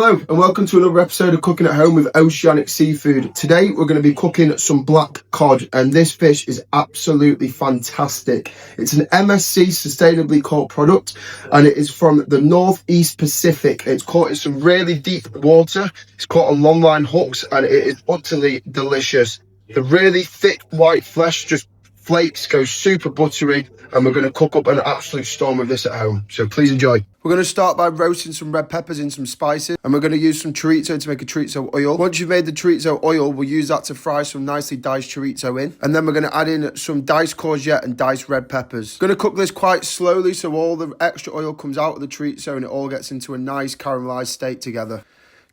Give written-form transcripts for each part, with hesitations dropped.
Hello and welcome to another episode of Cooking at Home with Oceanic Seafood. Today we're going to be cooking some black cod, and this fish is absolutely fantastic. It's an MSC sustainably caught product and it is from the Northeast Pacific. It's caught in some really deep water. It's caught on longline hooks and it is utterly delicious. The really thick white flesh just flakes, goes super buttery, and we're going to cook up an absolute storm of this at home. So please enjoy. We're going to start by roasting some red peppers in some spices, and we're going to use some chorizo to make a chorizo oil. Once you've made the chorizo oil, we'll use that to fry some nicely diced chorizo in, and then we're going to add in some diced courgette and diced red peppers. Going to cook this quite slowly so all the extra oil comes out of the chorizo and it all gets into a nice caramelized state together.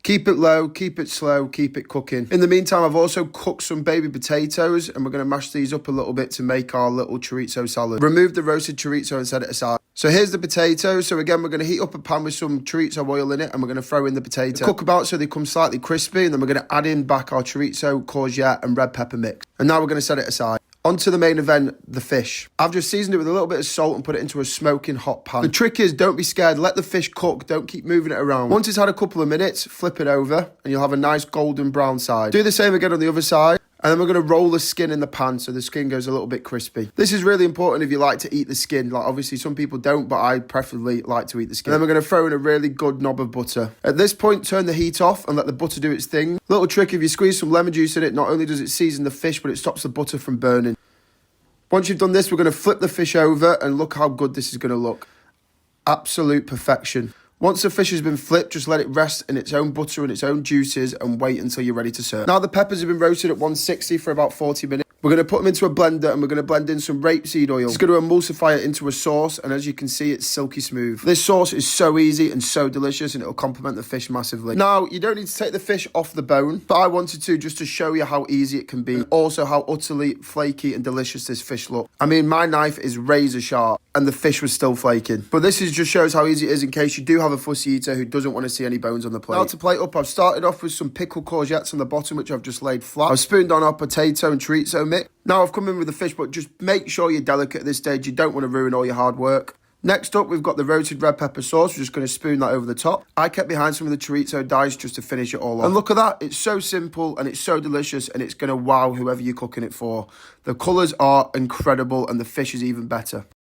Keep it low, keep it slow, keep it cooking. In the meantime, I've also cooked some baby potatoes, and we're going to mash these up a little bit to make our little chorizo salad. Remove the roasted chorizo and set it aside. So here's the potatoes. So again, we're going to heat up a pan with some chorizo oil in it, and we're going to throw in the potato. Cook about so they come slightly crispy, and then we're going to add in back our chorizo, courgette, and red pepper mix. And now we're going to set it aside. On to the main event, the fish. I've just seasoned it with a little bit of salt and put it into a smoking hot pan. The trick is, don't be scared, let the fish cook, don't keep moving it around. Once it's had a couple of minutes, flip it over and you'll have a nice golden brown side. Do the same again on the other side, and then we're going to roll the skin in the pan so the skin goes a little bit crispy. This is really important if you like to eat the skin. Like, obviously some people don't, but I preferably like to eat the skin. And then we're going to throw in a really good knob of butter. At this point, turn the heat off and let the butter do its thing. Little trick, if you squeeze some lemon juice in it, not only does it season the fish, but it stops the butter from burning. Once you've done this, we're going to flip the fish over and look how good this is going to look. Absolute perfection. Once the fish has been flipped, just let it rest in its own butter and its own juices and wait until you're ready to serve. Now the peppers have been roasted at 160 for about 40 minutes. We're going to put them into a blender and we're going to blend in some rapeseed oil. It's going to emulsify it into a sauce, and as you can see, it's silky smooth. This sauce is so easy and so delicious, and it'll complement the fish massively. Now, you don't need to take the fish off the bone, but I wanted to just to show you how easy it can be. Also how utterly flaky and delicious this fish looks. I mean, my knife is razor sharp and the fish was still flaking. But this just shows how easy it is in case you do have a fussy eater who doesn't want to see any bones on the plate. Now to plate up, I've started off with some pickled courgettes on the bottom, which I've just laid flat. I've spooned on our potato and chorizo mix. Now I've come in with the fish, but just make sure you're delicate at this stage. You don't want to ruin all your hard work. Next up, we've got the roasted red pepper sauce. We're just going to spoon that over the top. I kept behind some of the chorizo diced just to finish it all off. And look at that. It's so simple and it's so delicious, and it's going to wow whoever you're cooking it for. The colours are incredible and the fish is even better.